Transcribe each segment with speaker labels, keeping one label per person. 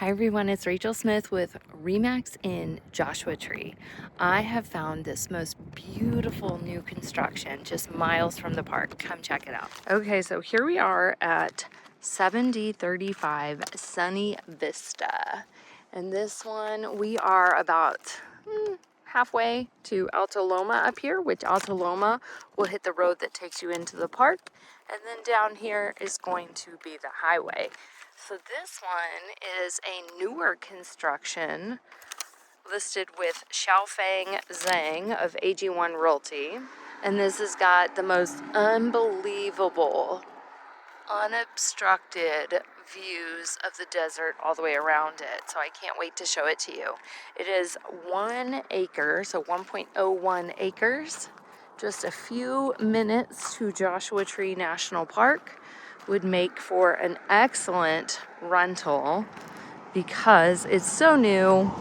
Speaker 1: Hi everyone, it's Rachael Smith with Remax in Joshua Tree. I have found this most beautiful new construction just miles from the park. Come check it out. Okay, so here we are at 7035 Sunny Vista. And this one, we are about halfway to Alta Loma up here, which Alta Loma will hit the road that takes you into the park. And then down here is going to be the highway. So this one is a newer construction listed with Xiaofeng Zhang of AG1 Realty. And this has got the most unbelievable, unobstructed views of the desert all the way around it. So I can't wait to show it to you. It is 1 acre, so 1.01 acres. Just a few minutes to Joshua Tree National Park. Would make for an excellent rental because it's so new.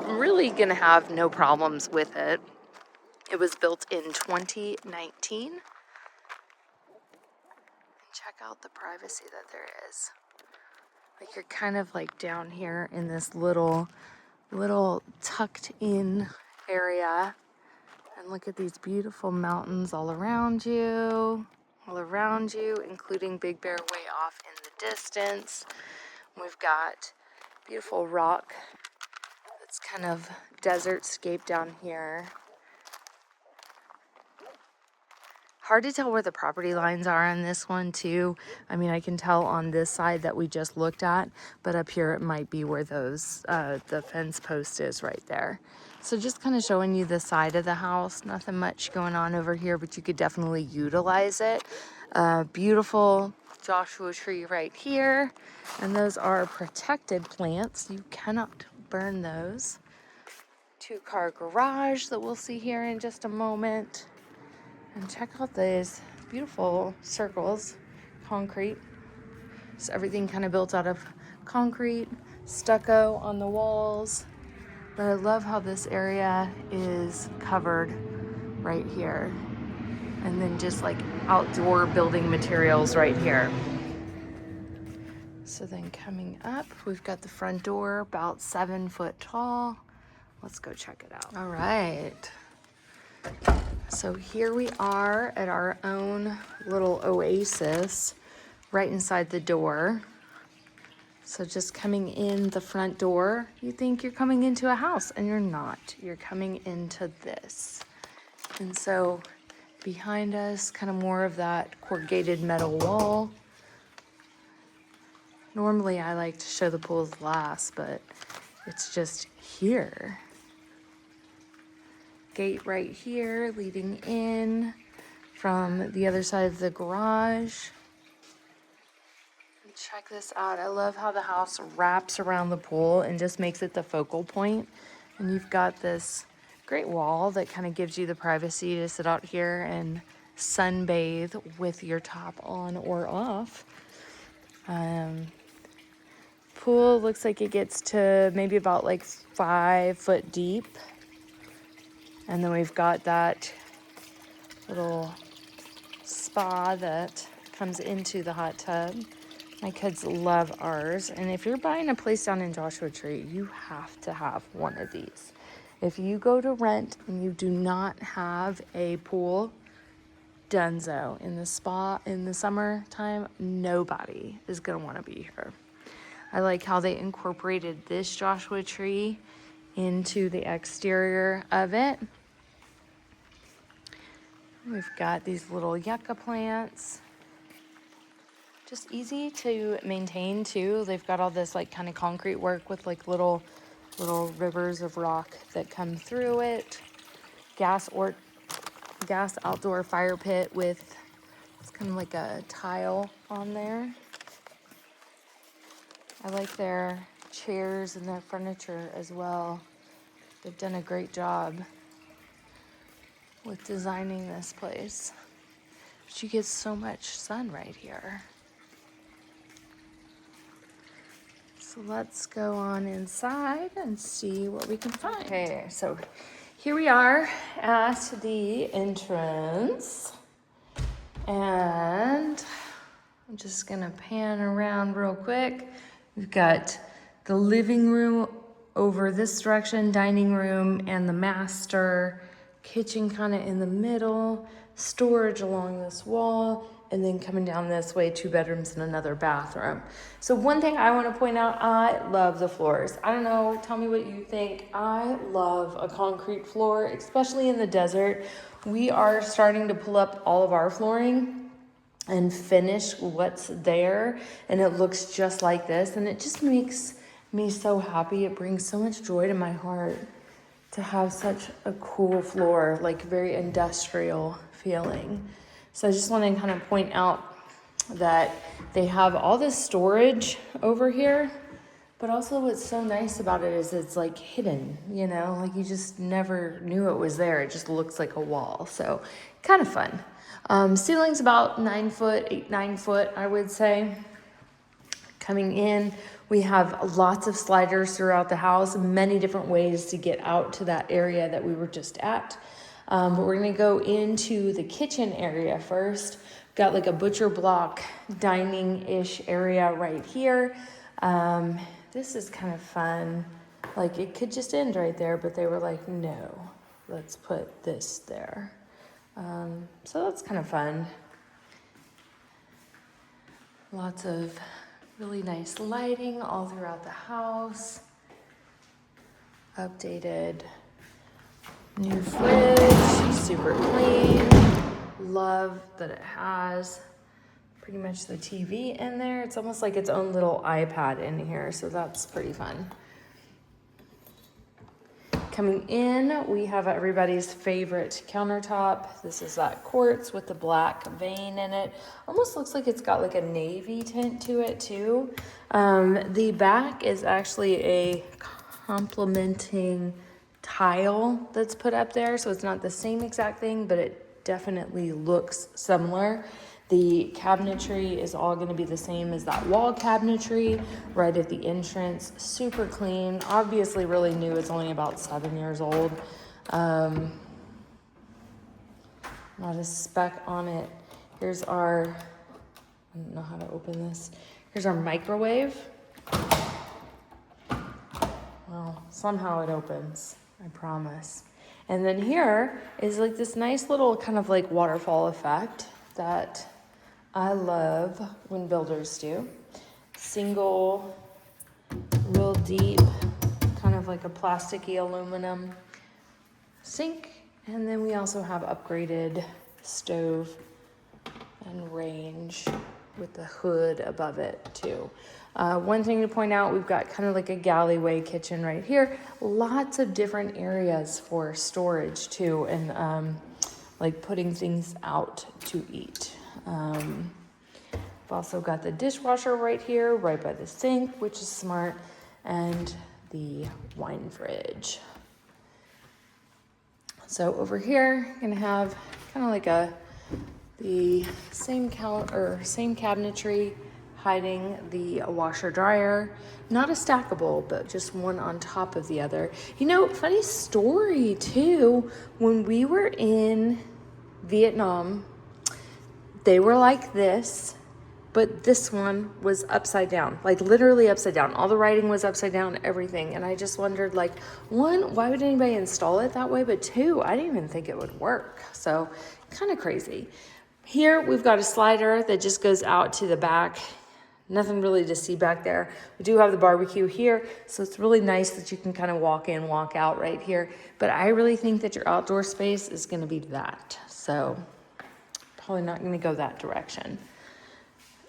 Speaker 1: I'm really gonna have no problems with it. It was built in 2019. Check out the privacy that there is. Like you're kind of like down here in this little tucked in area. And look at these beautiful mountains all around you, including Big Bear way off in the distance. We've got beautiful rock that's kind of desert scape down here. Hard to tell where the property lines are on this one too. I mean, I can tell on this side that we just looked at, but up here it might be where those the fence post is right there. So just kind of showing you the side of the house. Nothing much going on over here, but you could definitely utilize it. Beautiful Joshua tree right here. And those are protected plants. You cannot burn those. 2-car garage that we'll see here in just a moment. And check out these beautiful circles, concrete. So everything kind of built out of concrete, stucco on the walls. But I love how this area is covered right here. And then just like outdoor building materials right here. So then coming up, we've got the front door about 7 foot tall. Let's go check it out. All right. So here we are at our own little oasis right inside the door. So just coming in the front door, you think you're coming into a house and you're not. You're coming into this. And so behind us, kind of more of that corrugated metal wall. Normally I like to show the pools last, but it's just here. Gate right here leading in from the other side of the garage. And check this out. I love how the house wraps around the pool and just makes it the focal point. And you've got this great wall that kind of gives you the privacy to sit out here and sunbathe with your top on or off. Pool looks like it gets to maybe about like 5 foot deep. And then we've got that little spa that comes into the hot tub. My kids love ours. And if you're buying a place down in Joshua Tree, you have to have one of these. If you go to rent and you do not have a pool, dunzo. In the spa in the summertime, nobody is going to want to be here. I like how they incorporated this Joshua Tree into the exterior of it. We've got these little yucca plants. Just easy to maintain too. They've got all this like kind of concrete work with like little rivers of rock that come through it. Gas outdoor fire pit with, it's kind of like a tile on there. I like their chairs and their furniture as well. They've done a great job with designing this place. But you get so much sun right here. So let's go on inside and see what we can find. Okay, so here we are at the entrance. And I'm just gonna pan around real quick. We've got the living room over this direction, dining room and the master, kitchen kind of in the middle, storage along this wall, and then coming down this way, 2 bedrooms and another bathroom. So one thing I want to point out, I love the floors. I don't know, tell me what you think. I love a concrete floor, especially in the desert. We are starting to pull up all of our flooring and finish what's there, and it looks just like this, and it just makes me so happy. It brings so much joy to my heart to have such a cool floor, like very industrial feeling. So I just want to kind of point out that they have all this storage over here, but also what's so nice about it is it's like hidden, you know, like you just never knew it was there. It just looks like a wall. So kind of fun. Ceiling's about 9 foot, 8-9 foot, I would say. Coming in, we have lots of sliders throughout the house, many different ways to get out to that area that we were just at. But we're gonna go into the kitchen area first. Got like a butcher block dining-ish area right here. This is kind of fun. Like it could just end right there, but they were like, no, let's put this there. So that's kind of fun. Lots of really nice lighting all throughout the house. Updated new fridge, super clean. Love that it has pretty much the TV in there. It's almost like its own little iPad in here, so that's pretty fun. Coming in, we have everybody's favorite countertop. This is that quartz with the black vein in it. Almost looks like it's got like a navy tint to it too. The back is actually a complementing tile that's put up there. So it's not the same exact thing, but it definitely looks similar. The cabinetry is all going to be the same as that wall cabinetry right at the entrance. Super clean, obviously really new. It's only about 7 years old. Not a speck on it. Here's our, I don't know how to open this. Here's our microwave. Well, somehow it opens, I promise. And then here is like this nice little kind of like waterfall effect that I love when builders do. Single, real deep, kind of like a plasticky aluminum sink. And then we also have upgraded stove and range with the hood above it too. One thing to point out, we've got kind of like a galleyway kitchen right here. Lots of different areas for storage too, and like putting things out to eat. We've also got the dishwasher right here, right by the sink, which is smart, and the wine fridge. So over here, gonna have kind of like the same cabinetry hiding the washer dryer. Not a stackable, but just one on top of the other. You know, funny story too, when we were in Vietnam, they were like this, but this one was upside down, like literally upside down. All the writing was upside down, everything. And I just wondered, like, one, why would anybody install it that way? But two, I didn't even think it would work. So kind of crazy. Here we've got a slider that just goes out to the back. Nothing really to see back there. We do have the barbecue here, so it's really nice that you can kind of walk in, walk out right here. But I really think that your outdoor space is gonna be that. So probably not gonna go that direction.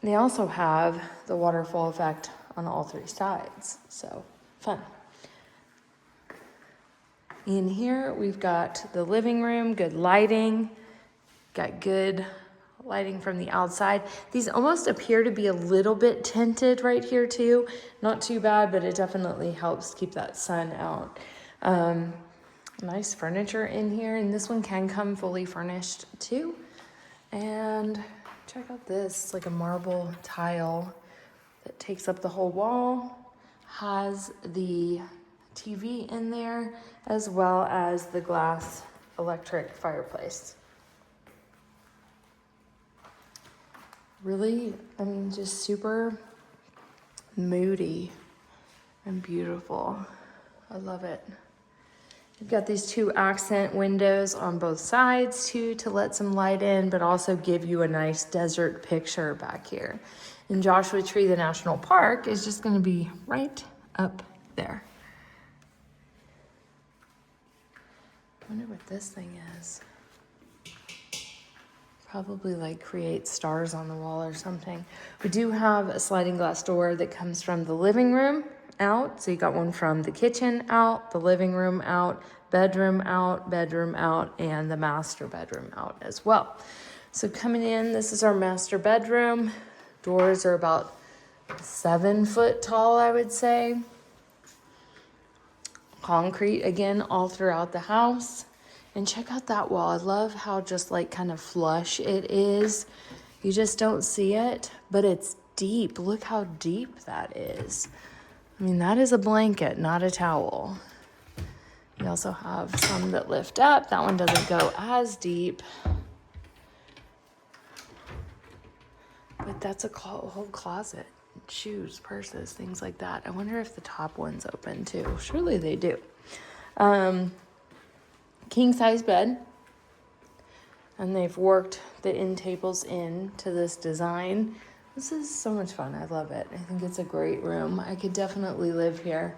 Speaker 1: They also have the waterfall effect on all three sides, so fun. In here, we've got the living room, good lighting, got good lighting from the outside. These almost appear to be a little bit tinted right here too. Not too bad, but it definitely helps keep that sun out. Nice furniture in here, and this one can come fully furnished too. And check out this, it's like a marble tile that takes up the whole wall, has the TV in there, as well as the glass electric fireplace. Really, I mean, just super moody and beautiful. I love it. You've got these two accent windows on both sides too to let some light in, but also give you a nice desert picture back here. And Joshua Tree, the National Park, is just gonna be right up there. I wonder what this thing is. Probably like create stars on the wall or something. We do have a sliding glass door that comes from the living room out. So you got one from the kitchen out, the living room out, bedroom out, and the master bedroom out as well. So coming in, this is our master bedroom. Doors are about 7 foot tall, I would say. Concrete again all throughout the house. And check out that wall. I love how just like kind of flush it is. You just don't see it, but it's deep. Look how deep that is. I mean, that is a blanket, not a towel. We also have some that lift up. That one doesn't go as deep. But that's a whole closet. Shoes, purses, things like that. I wonder if the top one's open too. Surely they do. King size bed. And they've worked the end tables into this design. This is so much fun. I love it. I think it's a great room. I could definitely live here.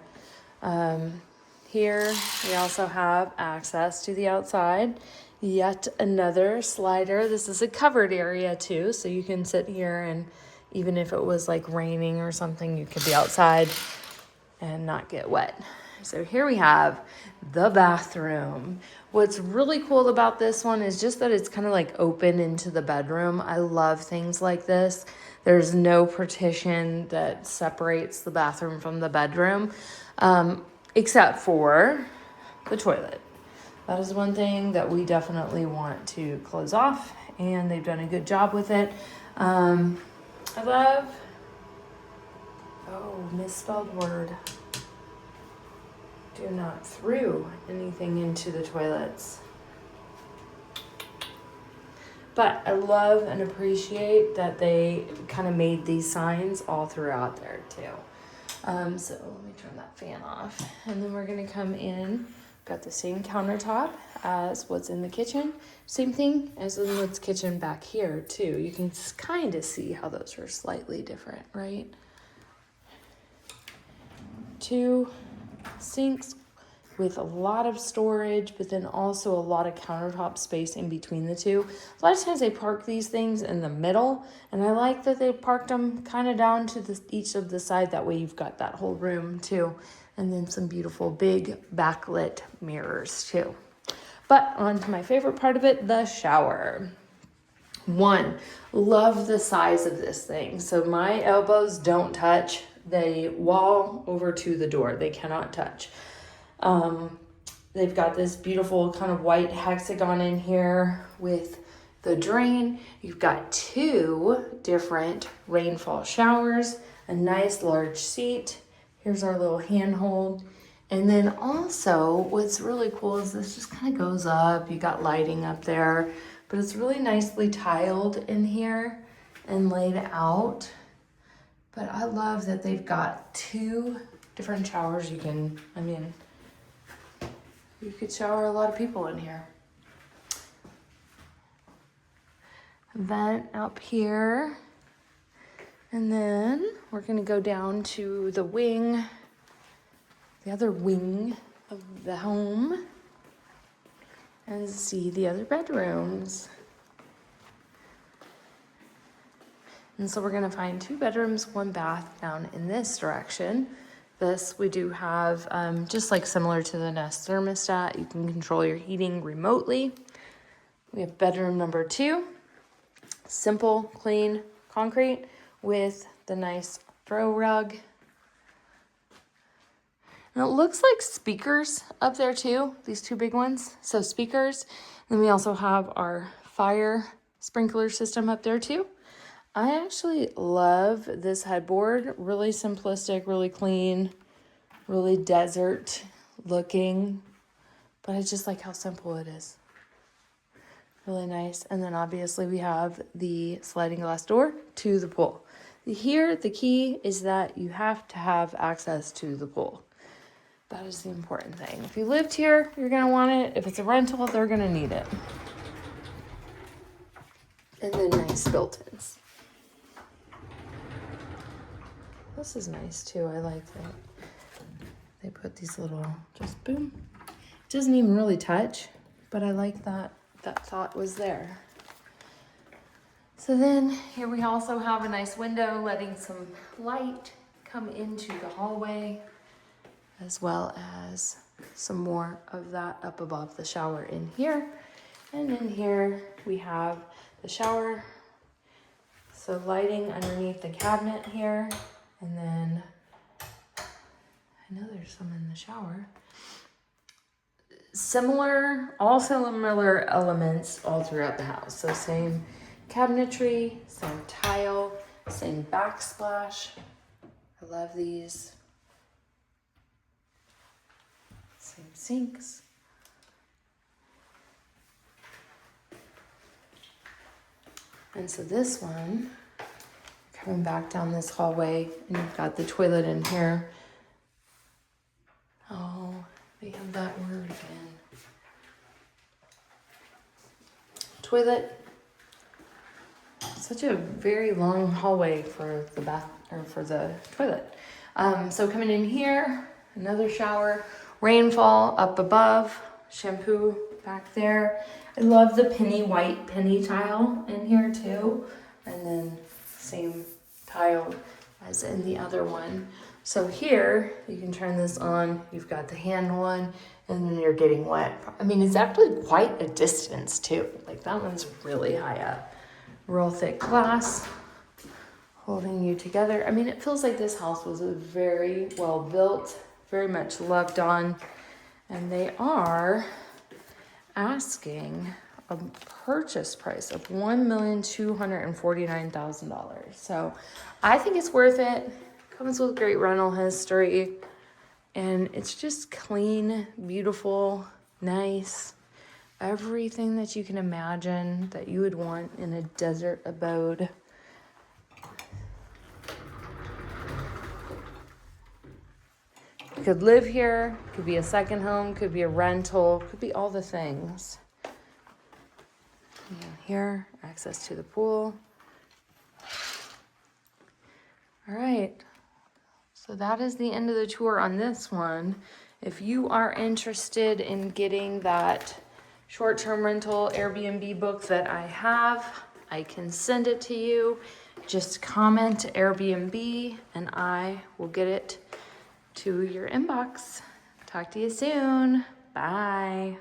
Speaker 1: Here we also have access to the outside. Yet another slider. This is a covered area too, so you can sit here, and even if it was like raining or something, you could be outside and not get wet. So here we have the bathroom. What's really cool about this one is just that it's kind of like open into the bedroom. I love things like this. There's no partition that separates the bathroom from the bedroom, except for the toilet. That is one thing that we definitely want to close off, and they've done a good job with it. I love, misspelled word. Do not throw anything into the toilets. But I love and appreciate that they kind of made these signs all throughout there too. So let me turn that fan off. And then we're gonna come in. Got the same countertop as what's in the kitchen. Same thing as in what's kitchen back here too. You can kind of see how those are slightly different, right? 2 sinks with a lot of storage, but then also a lot of countertop space in between the two. A lot of times they park these things in the middle, and I like that they parked them kind of down to each of the side. That way you've got that whole room too. And then some beautiful big backlit mirrors too. But on to my favorite part of it, the shower. 1, love the size of this thing. So my elbows don't touch the wall over to the door. They cannot touch. They've got this beautiful kind of white hexagon in here with the drain. You've got 2 different rainfall showers, a nice large seat. Here's our little handhold. And then also what's really cool is this just kind of goes up. You got lighting up there, but it's really nicely tiled in here and laid out. But I love that they've got 2 different showers. You could shower a lot of people in here. Vent up here. And then we're gonna go down to the wing, the other wing of the home, and see the other bedrooms. And so we're gonna find 2 bedrooms, 1 bath down in this direction. This we do have, just like similar to the Nest thermostat, you can control your heating remotely. We have bedroom number 2, simple, clean concrete with the nice throw rug. And it looks like speakers up there too, these 2 big ones. So speakers. And we also have our fire sprinkler system up there too. I actually love this headboard. Really simplistic, really clean, really desert looking. But I just like how simple it is. Really nice. And then obviously we have the sliding glass door to the pool. Here, the key is that you have to have access to the pool. That is the important thing. If you lived here, you're gonna want it. If it's a rental, they're gonna need it. And then nice built-ins. This is nice too, I like that. They put these little, just boom. It doesn't even really touch, but I like that thought was there. So then here we also have a nice window letting some light come into the hallway, as well as some more of that up above the shower in here. And in here we have the shower. So lighting underneath the cabinet here. And then, I know there's some in the shower. All similar elements all throughout the house. So same cabinetry, same tile, same backsplash. I love these. Same sinks. And so this one, coming back down this hallway, and you've got the toilet in here. Oh, they have that word again. Toilet. Such a very long hallway for the bath or for the toilet. So coming in here, another shower, rainfall up above, shampoo back there. I love the white penny tile in here too, and then same tile as in the other one. So here you can turn this on. You've got the handle on, and then you're getting wet. I mean, it's actually quite a distance too. Like that one's really high up. Real thick glass holding you together. I mean, it feels like this house was very well built, very much loved on, and they are asking a purchase price of $1,249,000. So I think it's worth it. Comes with great rental history, and it's just clean, beautiful, nice. Everything that you can imagine that you would want in a desert abode. You could live here, could be a second home, could be a rental, could be all the things. And here, access to the pool. All right, so that is the end of the tour on this one. If you are interested in getting that short-term rental Airbnb book that I have, I can send it to you. Just comment Airbnb and I will get it to your inbox. Talk to you soon. Bye.